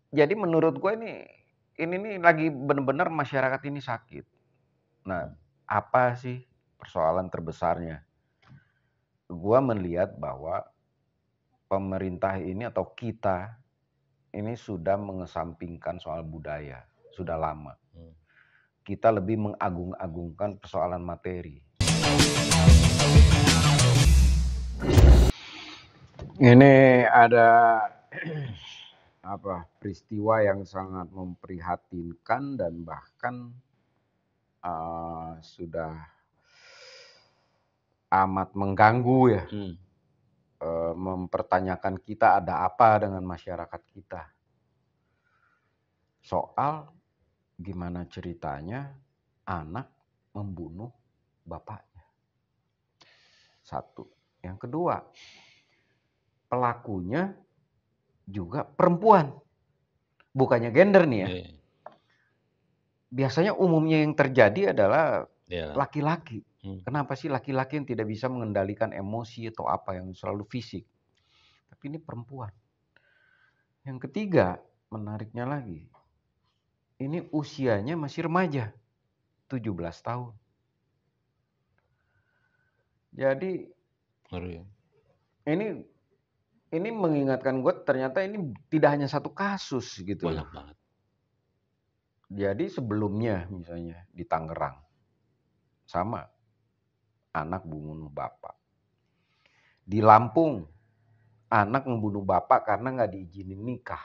Jadi menurut gue ini nih lagi bener-bener masyarakat ini sakit. Nah, apa sih persoalan terbesarnya? Gua melihat bahwa pemerintah ini atau kita ini sudah mengesampingkan soal budaya, sudah lama. Kita lebih mengagung-agungkan persoalan materi. Ini ada peristiwa yang sangat memprihatinkan dan bahkan sudah amat mengganggu ya. Mempertanyakan kita ada apa dengan masyarakat kita. Soal gimana ceritanya anak membunuh bapaknya. Satu. Yang kedua, pelakunya juga perempuan. Bukannya gender nih ya. Biasanya umumnya yang terjadi adalah laki-laki. Kenapa sih laki-laki yang tidak bisa mengendalikan emosi atau apa yang selalu fisik? Tapi ini perempuan. Yang ketiga, menariknya lagi. Ini usianya masih remaja. 17 tahun. Jadi ini mengingatkan gue ternyata ini tidak hanya satu kasus gitu. Banyak banget. Jadi sebelumnya misalnya di Tangerang sama anak membunuh bapak. Di Lampung anak membunuh bapak karena nggak diizinin nikah.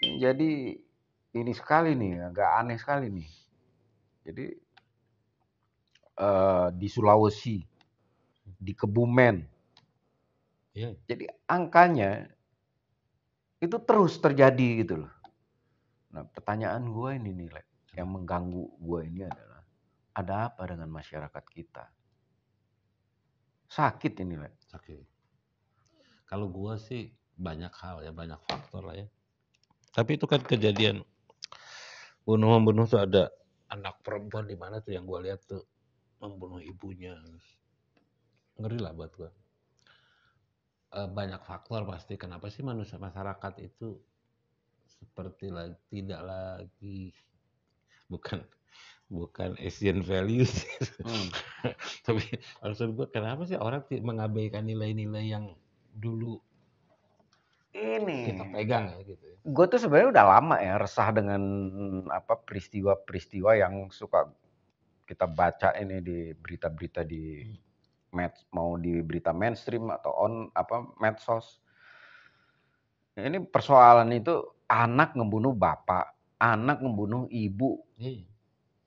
Jadi ini sekali nih, agak aneh sekali nih. Jadi di Sulawesi, di Kebumen. Jadi angkanya itu terus terjadi gitu loh. Nah pertanyaan gue ini nih, yang mengganggu gue ini adalah ada apa dengan masyarakat kita? Sakit ini, Sakit. Kalau gue sih banyak hal ya, banyak faktor lah ya. Tapi itu kan kejadian membunuh tuh ada anak perempuan di mana tuh yang gue lihat tuh membunuh ibunya. Ngeri lah buat gue. Banyak faktor pasti. Kenapa sih masyarakat itu seperti tidak lagi bukan Asian values. Tapi maksud gue kenapa sih orang mengabaikan nilai-nilai yang dulu kita pegang ya gitu ya. Gue tuh sebenarnya udah lama ya resah dengan peristiwa-peristiwa yang suka kita baca ini di berita-berita di mau di berita mainstream atau medsos. Ini persoalan itu anak ngebunuh bapak, anak ngebunuh ibu,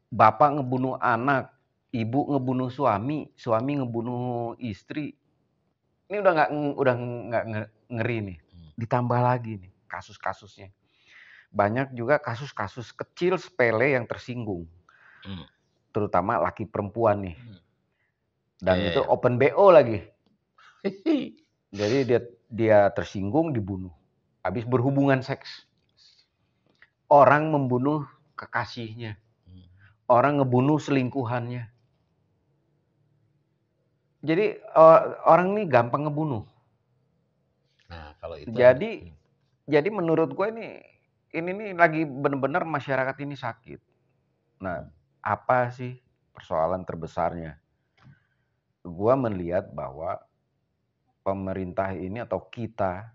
bapak ngebunuh anak, ibu ngebunuh suami, suami ngebunuh istri. Ini udah nggak ngeri nih. Ditambah lagi nih kasus-kasusnya. Banyak juga kasus-kasus kecil sepele yang tersinggung. Terutama laki perempuan nih. Dan itu open BO lagi. Jadi dia tersinggung dibunuh. Habis berhubungan seks. Orang membunuh kekasihnya. Orang ngebunuh selingkuhannya. Jadi orang ini gampang ngebunuh. Nah, kalau itu jadi menurut gue ini nih lagi benar-benar masyarakat ini sakit. Nah, apa sih persoalan terbesarnya? Gua melihat bahwa pemerintah ini atau kita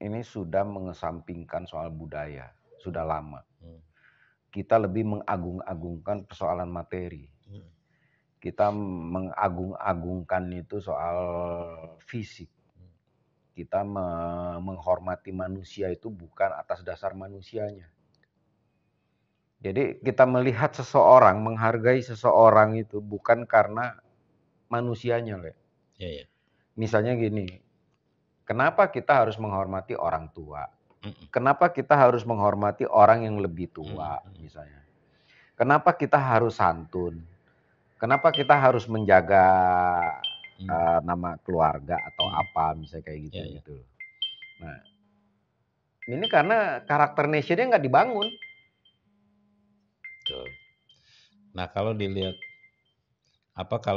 ini sudah mengesampingkan soal budaya, sudah lama. Kita lebih mengagung-agungkan persoalan materi. Kita mengagung-agungkan itu soal fisik. Kita menghormati manusia itu bukan atas dasar manusianya. Jadi kita melihat seseorang, menghargai seseorang itu bukan karena manusianya, Le. Misalnya gini, kenapa kita harus menghormati orang tua? Kenapa kita harus menghormati orang yang lebih tua, misalnya? Kenapa kita harus santun? Kenapa kita harus menjaga nama keluarga atau apa, misalnya kayak gitu. Nah, ini karena karakter nature-nya nggak dibangun. Betul. Nah kalau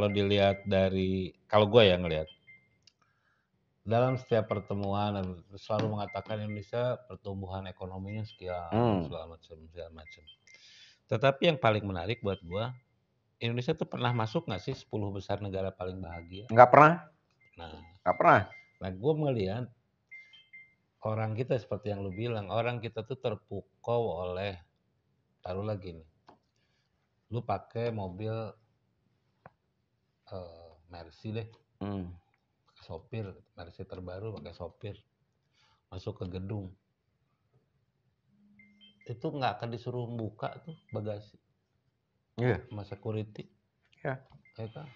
dilihat dari, kalau gue ya ngelihat, dalam setiap pertemuan selalu mengatakan Indonesia pertumbuhan ekonominya sekian, segala macam. Tetapi yang paling menarik buat gua, Indonesia tuh pernah masuk nggak sih 10 besar negara paling bahagia? Nggak pernah, Nah, nggak pernah. gua melihat orang kita seperti yang lu bilang, orang kita tuh terpukau oleh, taruh lagi nih, lu pakai mobil Mercy deh, Hmm. sopir, Mercy terbaru pakai sopir, masuk ke gedung, itu nggak akan disuruh buka tuh bagasi Iya, sama security, iya, ya kan?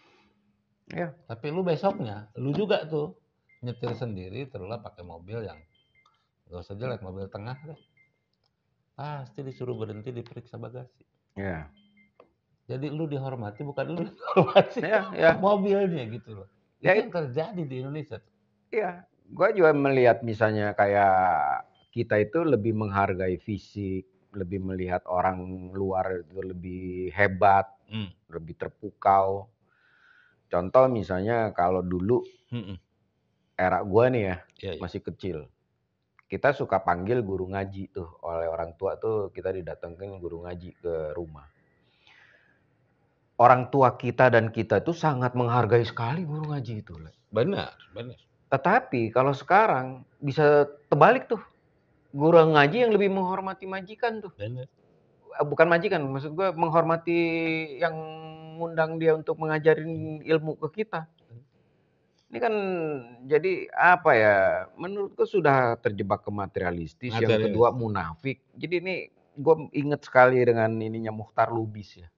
iya. Tapi lu besoknya, lu juga tuh nyetir sendiri, terulah pakai mobil yang gak usah jelek, mobil tengah deh, pasti disuruh berhenti diperiksa bagasi. Iya, Jadi lu dihormati, bukan lu dihormati iya, iya. mobilnya gitu loh. Ya, Itu yang terjadi di Indonesia. iya. Gua juga melihat misalnya kayak kita itu lebih menghargai fisik, lebih melihat orang luar itu lebih hebat, lebih terpukau. Contoh misalnya kalau dulu era gua nih ya, Iya, iya. masih kecil. Kita suka panggil guru ngaji tuh oleh orang tua tuh kita didatengin guru ngaji ke rumah. Orang tua kita dan kita tuh sangat menghargai sekali guru ngaji itu. Benar, benar. Tetapi kalau sekarang bisa terbalik tuh. Guru ngaji yang lebih menghormati majikan tuh. Benar. Bukan majikan, maksud gua menghormati yang ngundang dia untuk mengajarin ilmu ke kita. Ini kan jadi apa ya, menurutku sudah terjebak ke materialistis, yang kedua munafik. Jadi ini gue inget sekali dengan ininya Muchtar Lubis ya,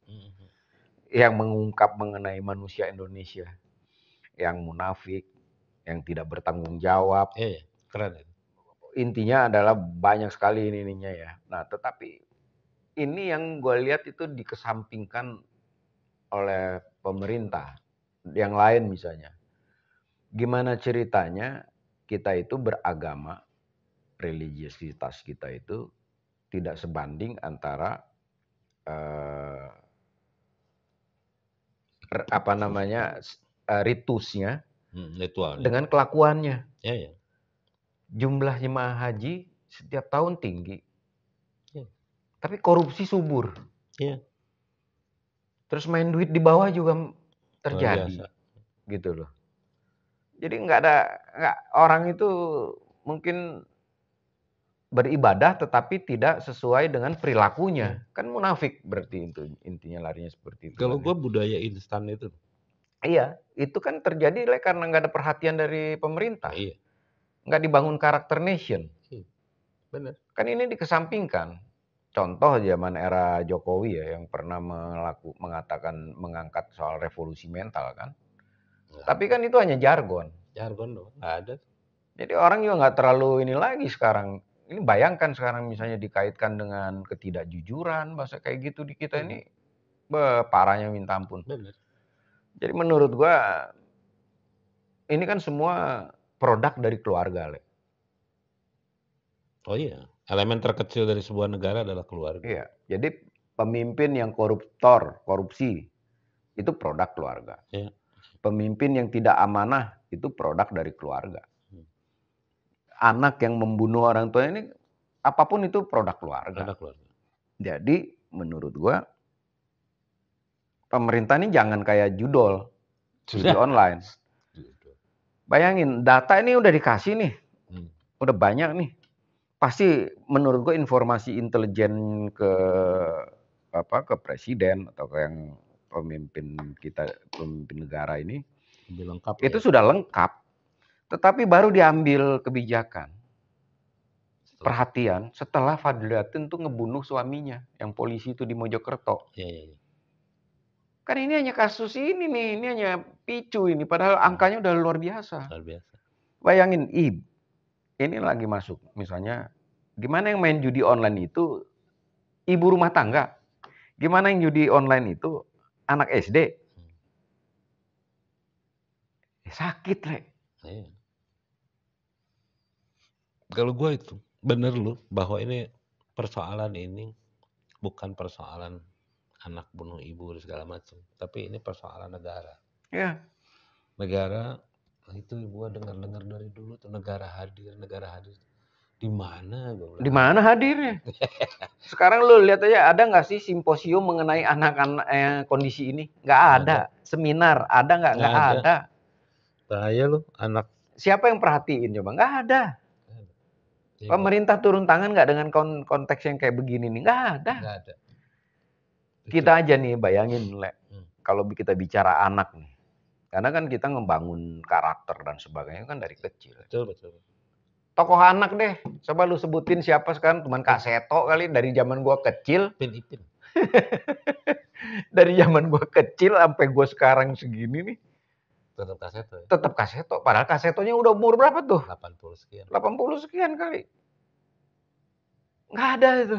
yang mengungkap mengenai manusia Indonesia yang munafik, yang tidak bertanggung jawab. Iya, keren itu. Intinya adalah banyak sekali ininya ya. Nah, tetapi ini yang gue lihat itu dikesampingkan oleh pemerintah. Yang lain misalnya, gimana ceritanya kita itu beragama, religiositas kita itu tidak sebanding antara apa namanya ritusnya Ritualnya. dengan kelakuannya. Iya, iya. Jumlah jemaah haji setiap tahun tinggi, Iya. tapi korupsi subur. Iya. Terus main duit di bawah juga Luar terjadi, biasa. gitu loh. Jadi nggak orang itu mungkin beribadah tetapi tidak sesuai dengan perilakunya. Kan munafik berarti itu intinya larinya seperti itu. Kalau Kan, gua ya. budaya instan itu. Iya, itu kan terjadi karena nggak ada perhatian dari pemerintah. Iya. Nggak dibangun karakter nation. Iya. Benar. Kan ini dikesampingkan. Contoh zaman era Jokowi ya yang pernah mengangkat soal revolusi mental kan. Tapi kan itu hanya jargon. Jargon doang, nggak ada. Jadi orang juga nggak terlalu ini lagi sekarang. Ini bayangkan sekarang misalnya dikaitkan dengan ketidakjujuran, bahasa kayak gitu di kita ini parahnya minta ampun. Benar. Jadi menurut gua ini kan semua produk dari keluarga, Le. Oh iya, elemen terkecil dari sebuah negara adalah keluarga. Iya, jadi pemimpin yang korupsi, itu produk keluarga. Iya. Pemimpin yang tidak amanah, itu produk dari keluarga. Anak yang membunuh orang tua ini, apapun itu produk keluarga. Produk keluarga. Jadi menurut gua, pemerintah ini jangan kayak judi online. Bayangin, data ini udah dikasih nih, udah banyak nih. Pasti menurut gua informasi intelijen ke presiden atau ke yang pemimpin kita, pemimpin negara ini, Lebih lengkap. itu sudah lengkap. Tetapi baru diambil kebijakan, perhatian setelah Fadliatin tuh ngebunuh suaminya yang polisi itu di Mojokerto. Iya, iya, iya. Kan ini hanya kasus ini nih, ini hanya picu ini, padahal angkanya udah luar biasa. Luar biasa. Bayangin, ini lagi masuk, misalnya, gimana yang main judi online itu ibu rumah tangga, gimana yang judi online itu anak SD, sakit, Le. Iya. Kalau gue itu bener lu bahwa ini persoalan ini bukan persoalan anak bunuh ibu dan segala macam, tapi ini persoalan negara. Ya. Negara Itu gua dengar-dengar dari dulu tuh negara hadir, negara hadir. Di mana gua Di bilang? mana hadirnya? Sekarang lu lihat aja, ada nggak sih simposium mengenai anak-anak kondisi ini? Nggak Nggak ada. Seminar ada nggak? Nggak Nggak ada. ada. Bahaya lu anak. Siapa yang perhatiin coba? Nggak ada. Ya, Pemerintah turun tangan nggak dengan konteks yang kayak begini nih? Nggak ada. nggak ada. Kita aja nih bayangin, Le, Hmm. kalau kita bicara anak nih. Karena kan kita ngebangun karakter dan sebagainya kan dari kecil. Betul, betul. Tokoh anak deh, coba lu sebutin siapa sekarang? Cuman Kak Seto kali dari zaman gua kecil. Ipin. Dari zaman gua kecil sampai gua sekarang segini nih. Tetap Kaseto ya? Tetap Kak Seto. Padahal Kak Setonya udah umur berapa tuh? 80 sekian. 80 sekian kali. Nggak ada itu.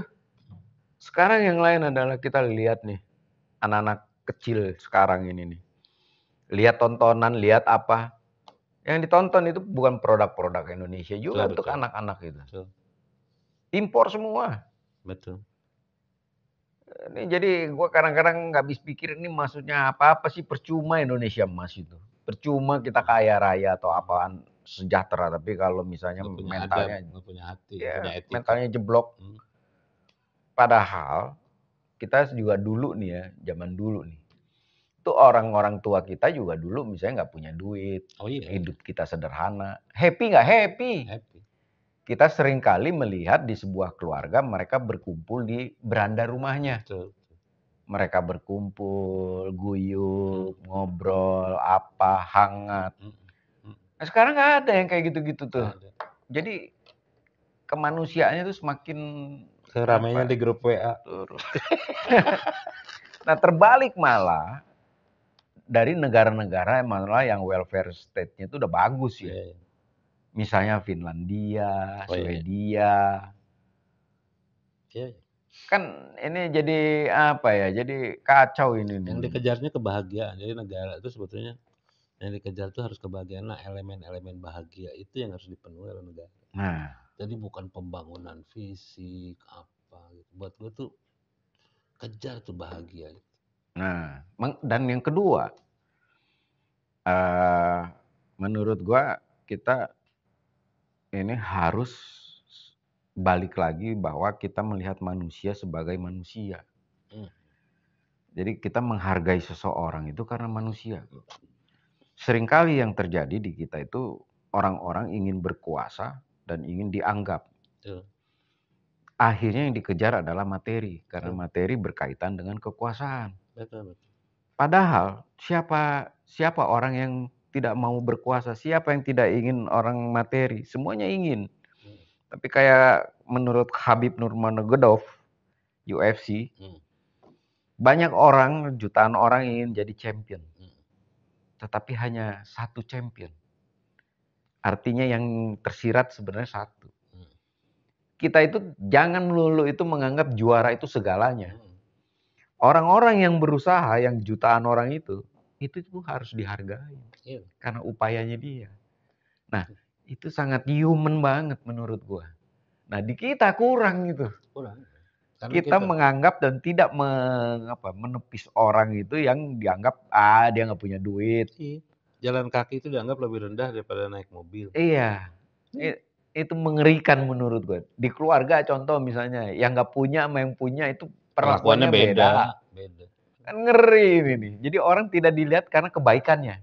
Sekarang yang lain adalah kita lihat nih. Anak-anak kecil sekarang ini nih. Lihat tontonan, lihat apa. Yang ditonton itu bukan produk-produk Indonesia juga Betul, untuk betul. anak-anak itu. Betul. Impor semua. Betul. Ini jadi gua kadang-kadang nggak habis pikir ini maksudnya apa sih, percuma Indonesia emas itu. Percuma kita kaya raya atau apaan sejahtera, tapi kalau misalnya Nggak punya mentalnya adab, nggak punya hati, nggak ya punya etika. mentalnya jeblok. Padahal kita juga dulu nih ya, zaman dulu nih. Itu orang-orang tua kita juga dulu misalnya nggak punya duit. Oh iya. Hidup kita sederhana. Happy nggak happy? Happy. Kita seringkali melihat di sebuah keluarga mereka berkumpul di beranda rumahnya. Betul. Mereka berkumpul, guyup, ngobrol, apa, hangat. Nah, sekarang nggak ada yang kayak gitu-gitu tuh. Nggak ada. Jadi kemanusiaannya tuh semakin Ramainya di grup WA. turun. Nah, terbalik malah dari negara-negara malah yang welfare state-nya itu udah bagus ya. Iya. Misalnya Finlandia, Oh, iya. Swedia. Iya. Kan ini jadi apa ya? Jadi kacau ini nih. Yang dikejarnya kebahagiaan. Jadi negara itu sebetulnya yang dikejar itu harus kebahagiaan. Nah, elemen-elemen bahagia itu yang harus dipenuhi oleh negara. Nah, Jadi bukan pembangunan fisik apa gitu. Buat gue tuh kejar tuh bahagia. nah, dan yang kedua, menurut gua kita ini harus balik lagi bahwa kita melihat manusia sebagai manusia. Jadi kita menghargai seseorang itu karena manusia. Seringkali yang terjadi di kita itu orang-orang ingin berkuasa dan ingin dianggap. Betul. Akhirnya yang dikejar adalah materi, karena materi berkaitan dengan kekuasaan. Betul. Padahal siapa orang yang tidak mau berkuasa, siapa yang tidak ingin orang materi, semuanya ingin. Tapi kayak menurut Khabib Nurmagomedov, UFC, banyak orang, jutaan orang ingin jadi champion. Tetapi hanya satu champion. Artinya yang tersirat sebenarnya satu. Kita itu jangan melulu itu menganggap juara itu segalanya. Orang-orang yang berusaha, yang jutaan orang itu tuh harus dihargai. Karena upayanya dia. Nah, itu sangat human banget menurut gua. Nah, di kita kurang gitu. Kurang. Kita menganggap dan tidak menepis orang itu yang dianggap dia nggak punya duit. Jalan kaki itu dianggap lebih rendah daripada naik mobil. Iya. Itu mengerikan menurut gue. Di keluarga contoh misalnya, yang nggak punya sama yang punya itu perlakuannya beda. Kan ngeri ini nih. Jadi orang tidak dilihat karena kebaikannya.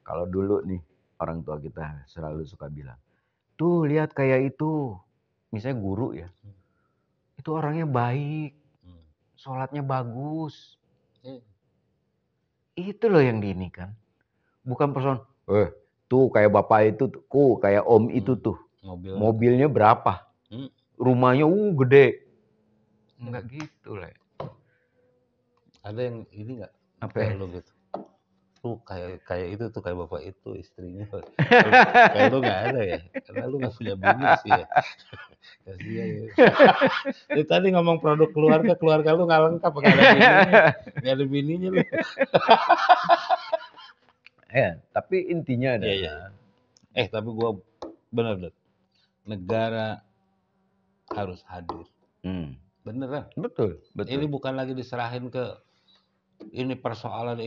Kalau dulu nih, orang tua kita selalu suka bilang, tuh lihat kayak itu. Misalnya guru ya. Itu orangnya baik. Sholatnya bagus. Itu loh yang diinikan. Bukan persoalan, tuh kayak bapak itu, tuh kayak om itu tuh. Mobilnya berapa? Rumahnya gede. Enggak gitu lah. Ada yang ini enggak? Apa Kayak lu gitu. Tuh kayak itu tuh kayak bapak itu istrinya. Kayak lu enggak ada ya? Karena lu enggak punya bini sih ya. Kasihan ya. Dari tadi ngomong produk keluarga lu enggak lengkap, enggak ada bininya. Enggak ada bininya lu. Ya, tapi intinya adalah iya. Tapi gua benar. Negara harus hadir. Beneran. Betul. Ini bukan lagi diserahin ke ini persoalan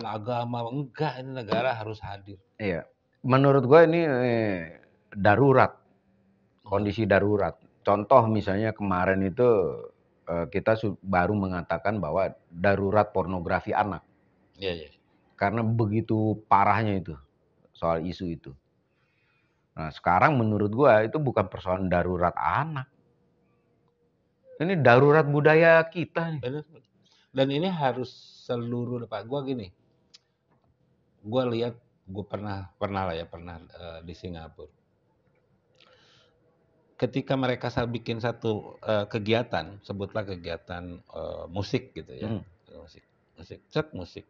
agama. Enggak, ini negara harus hadir. Iya. menurut gue ini darurat, kondisi darurat. Contoh misalnya kemarin itu kita baru mengatakan bahwa darurat pornografi anak. Iya, iya. Karena begitu parahnya itu soal isu itu. Nah sekarang menurut gua itu bukan persoalan darurat anak. Ini darurat budaya kita nih. Bener. Dan ini harus seluruh Pak. Gua gini, gua lihat, gua pernah lah ya, di Singapura. Ketika mereka bikin satu kegiatan, sebutlah kegiatan musik gitu ya, musik.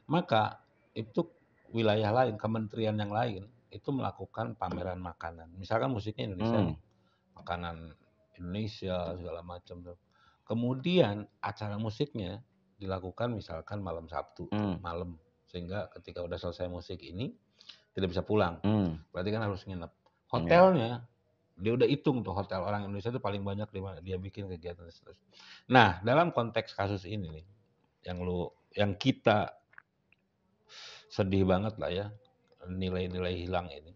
Maka itu wilayah lain, kementerian yang lain itu melakukan pameran makanan. Misalkan musiknya Indonesia nih, makanan Indonesia segala macam tuh. Kemudian acara musiknya dilakukan misalkan malam Sabtu malam, sehingga ketika udah selesai musik ini tidak bisa pulang. Berarti kan harus nginep. Hotelnya dia udah hitung tuh, hotel orang Indonesia itu paling banyak di mana dia bikin kegiatan terus. Nah, dalam konteks kasus ini nih, yang kita sedih banget lah ya, nilai-nilai hilang ini.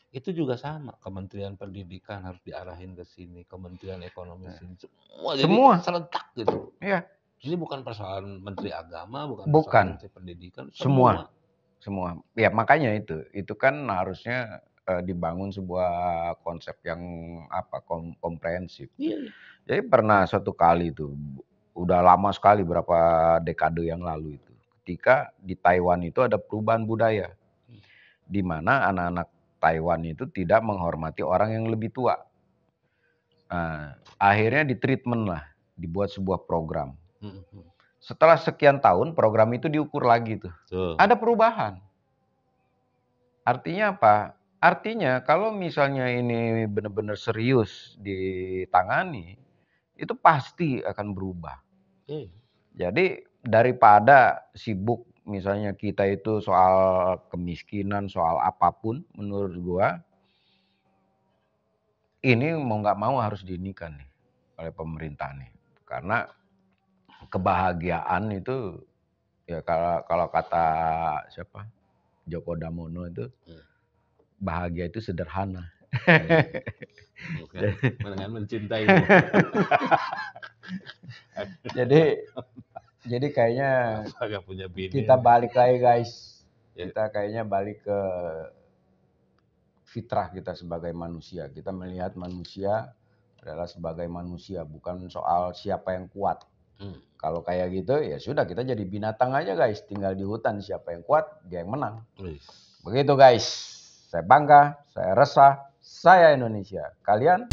Itu juga sama, Kementerian Pendidikan harus diarahin ke sini, Kementerian Ekonomi sini, semua jadi serentak gitu. Iya. Jadi bukan persoalan Menteri Agama, bukan Bukan. persoalan Menteri Pendidikan, Semua. Ya makanya itu kan harusnya dibangun sebuah konsep yang komprehensif. Iya. Jadi pernah suatu kali itu, udah lama sekali berapa dekade yang lalu itu, ketika di Taiwan itu ada perubahan budaya, di mana anak-anak Taiwan itu tidak menghormati orang yang lebih tua. Nah, akhirnya ditreatment lah, dibuat sebuah program. Setelah sekian tahun program itu diukur lagi tuh. Ada perubahan. Artinya apa? Artinya kalau misalnya ini benar-benar serius ditangani, itu pasti akan berubah. Jadi daripada sibuk misalnya kita itu soal kemiskinan, soal apapun, menurut gua ini mau nggak mau harus diinikan nih oleh pemerintah nih. Karena kebahagiaan itu ya kalau kata siapa? Joko Damono itu bahagia itu sederhana. Dengan mencintai. Jadi kayaknya punya bini, kita balik lagi guys. Kita kayaknya balik ke fitrah kita sebagai manusia. Kita melihat manusia adalah sebagai manusia, bukan soal siapa yang kuat. Kalau kayak gitu ya sudah, kita jadi binatang aja guys, tinggal di hutan, siapa yang kuat dia yang menang. Begitu guys. Saya bangga, saya resah, saya Indonesia. Kalian?